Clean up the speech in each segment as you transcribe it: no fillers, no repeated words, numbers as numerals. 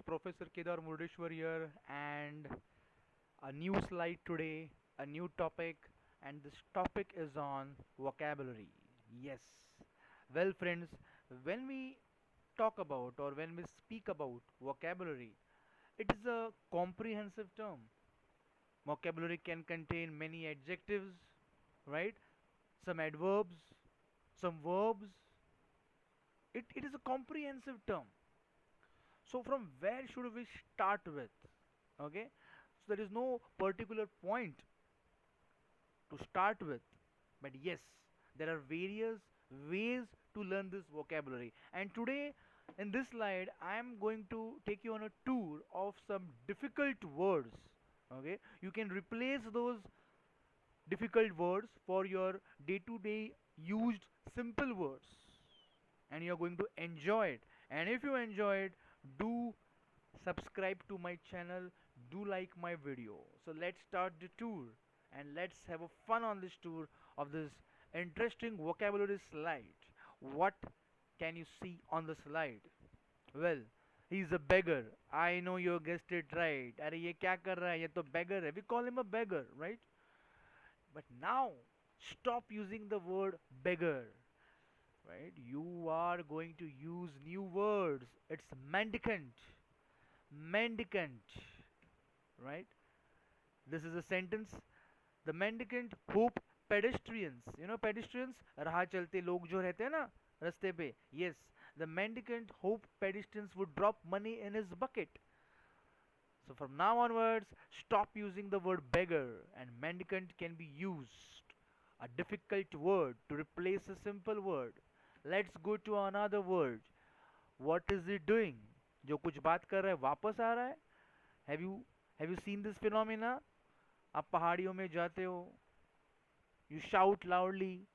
Professor Kedar Murdeshwar here, and a new slide today, a new topic, and this topic is on vocabulary. Yes. Well, friends, when we talk about or when we speak about vocabulary, it is a comprehensive term. Vocabulary can contain many adjectives, right? Some adverbs, some verbs. It is a comprehensive term. So from where should we start with? Okay, so there is no particular point to start with, but yes, there are various ways to learn this vocabulary. And today in this slide I am going to take you on a tour of some difficult words. Okay, you can replace those difficult words for your day to day used simple words, and you're going to enjoy it. And if you enjoy it, do subscribe to my channel, do like my video. So let's start the tour and let's have a fun on this tour of this interesting vocabulary slide. What can you see on the slide? Well, he's a beggar. I know you guessed it right. अरे ये क्या कर रहा है? ये तो beggar है. We call him a beggar, right? But now, stop using the word beggar, right? You are going to use new words. It's mendicant. Mendicant, right? This is a sentence. The mendicant hope pedestrians. You know pedestrians? राह चलते लोग जो रहते हैं ना रास्ते पे. Yes, the mendicant hope pedestrians would drop money in his bucket. So from now onwards, stop using the word beggar, and mendicant can be used. A difficult word to replace a simple word. Let's go to another word. What is he doing? जो कुछ बात कर रहा है वापस आ रहा है. Have you have you seen this phenomena? आप पहाड़ियों में जाते हो, you shout loudly,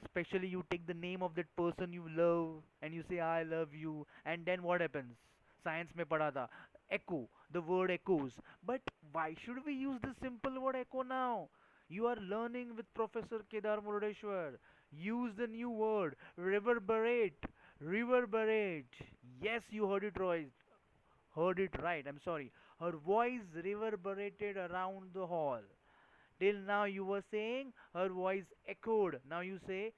especially you take the name of that person you love and you say I love you, and then what happens? Science में पढ़ा था, echo, the word echoes. But why should we use this simple word echo now? You are learning with Professor Kedar Murdeshwar. Use the new word reverberate. Reverberate. Yes, you heard it right. I'm sorry. Her voice reverberated around the hall. Till now you were saying her voice echoed. Now you say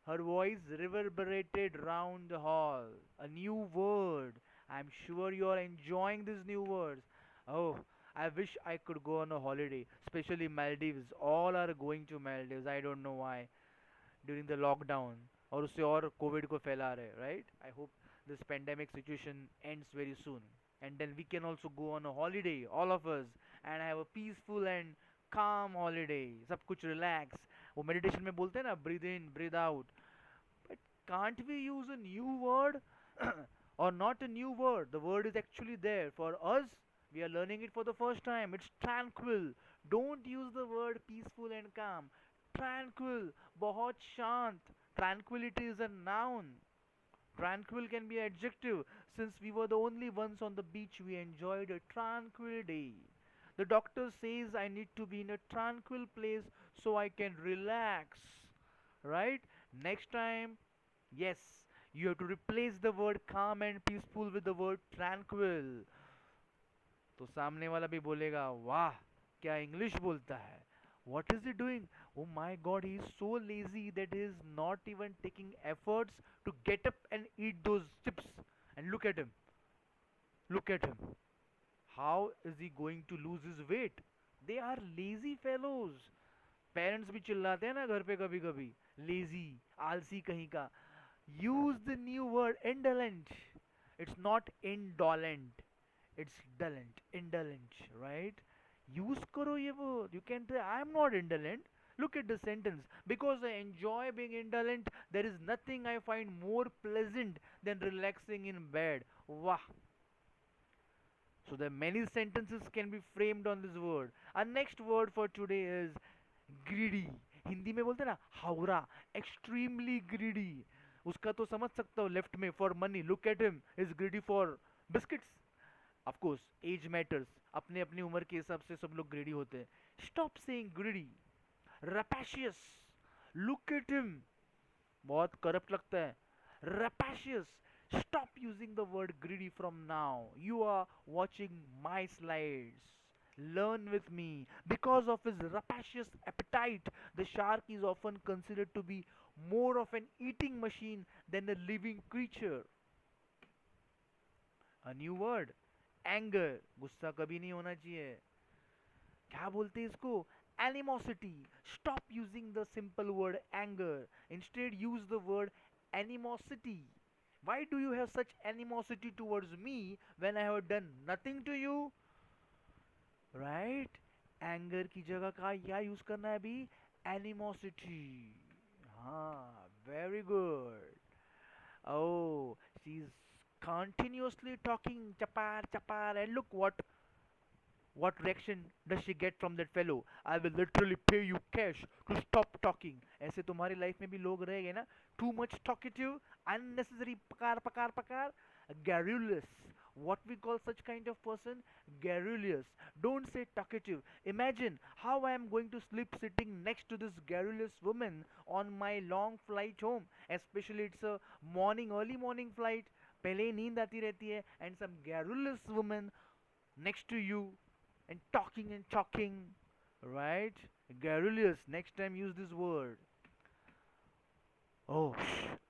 her voice reverberated round the hall. A new word. I'm sure you are enjoying these new words. Oh, I wish I could go on a holiday, especially Maldives. All are going to Maldives. I don't know why. During the lockdown. और उससे और Covid को फैला रहे, right? I hope this pandemic situation ends very soon. And then we can also go on a holiday, all of us, and have a peaceful and calm holiday. सब कुछ relax. वो meditation में बोलते हैं ना, breathe in, breathe out. But can't we use a new word? Or not a new word? The word is actually there. For us, we are learning it for the first time. It's tranquil. Don't use the word peaceful and calm. Tranquil, बहुत शांत. Tranquility is a noun. Tranquil can be adjective. Since we were the only ones on the beach, we enjoyed a tranquil day. The doctor says I need to be in a tranquil place so I can relax. Right? Next time, yes, you have to replace the word calm and peaceful with the word tranquil. तो सामने वाला भी बोलेगा वाह क्या English बोलता है. What is he doing? Oh my god, he is so lazy that he is not even taking efforts to get up and eat those chips. And look at him. Look at him. How is he going to lose his weight? They are lazy fellows. Parents भी चिल्लाते हैं ना घर पे कभी कभी, lazy, आलसी कहीं का. Use the new word indolent. It's not indolent, it's dullent, indolent, right? Use करो ये word. You can say I am not indolent. Look at the sentence. Because I enjoy being indolent, there is nothing I find more pleasant than relaxing in bed. Wow. So there are many sentences can be framed on this word. Our next word for today is greedy. Hindi में बोलते हैं ना Howrah, extremely greedy. उसका तो समझ सकता हो left में for money. Look at him, is greedy for biscuits. Of course age matters. अपने अपनी उम्र के हिसाब से सब लोग ग्रीडी होते हैं. Stop saying greedy. rapacious. Look at him. बहुत करप्ट लगता है. rapacious. Stop using the word greedy from now. You are watching my slides. Learn with me. Because of his rapacious appetite, the shark is often considered to be more of an eating machine than a living creature. A new word, anger, गुस्सा कभी नहीं होना चाहिए. क्या बोलते हैं इसको? Animosity. Stop using the simple word anger. Instead use the word animosity. Why do you have such animosity towards me when I have done nothing to you? Right? Anger की जगह का क्या यूज करना है अभी? एनिमोसिटी. हाँ, very good. Oh, she's continuously talking chapar chapar, and look what reaction does she get from that fellow? I will literally pay you cash to stop talking. ऐसे तुम्हारी लाइफ में भी लोग रहेंगे ना? Too much talkative, unnecessary pakar pakar pakar, garrulous. What we call such kind of person? Garrulous. Don't say talkative. Imagine how I am going to sleep sitting next to this garrulous woman on my long flight home. Especially it's a morning, early morning flight. पहले ही नींद आती रहती है and some garrulous woman next to you and talking, right? Garrulous. Next time use this word. Oh,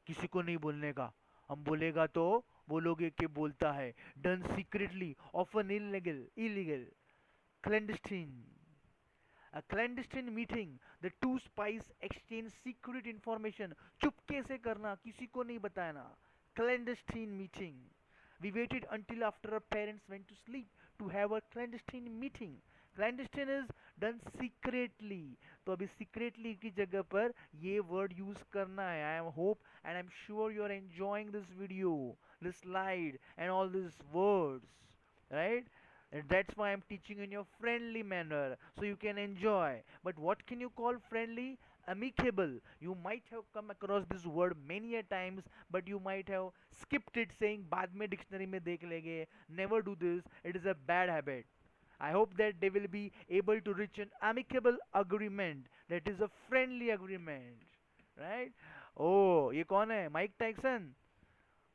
किसी को नहीं बोलने का. हम बोलेगा तो बोलोगे कि बोलता है. Done secretly, often illegal, clandestine. A clandestine meeting. The two spies exchange secret information. चुपके से करना, किसी को नहीं बताना. Clandestine meeting. We waited until after our parents went to sleep to have a clandestine meeting. Clandestine is done secretly. तो अभी secretly की जगह पर ये word use करना है. I am hope and I'm sure you are enjoying this video, this slide and all these words, right? And that's why I'm teaching in your friendly manner so you can enjoy. But what can you call friendly? Amicable. You might have come across this word many a times, but you might have skipped it saying बाद में dictionary में देख लेंगे. Never do this. It is a bad habit. I hope that they will be able to reach an amicable agreement. That is a friendly agreement. Right? Oh, ये कौन है? Mike Tyson?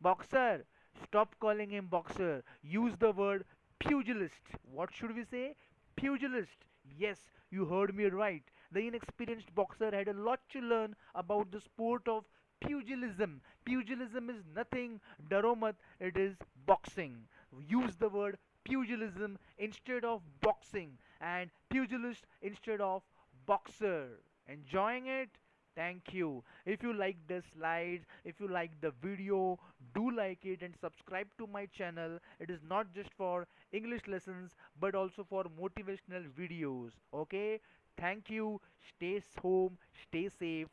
Boxer. Stop calling him boxer. Use the word pugilist. What should we say? Pugilist. Yes, you heard me right. The inexperienced boxer had a lot to learn about the sport of pugilism. Pugilism is nothing, डरो मत, it is boxing. Use the word pugilism instead of boxing and pugilist instead of boxer. Enjoying it? Thank you. If you like the slides, if you like the video, do like it and subscribe to my channel. It is not just for English lessons but also for motivational videos. Okay? Thank you. Stay home, stay safe.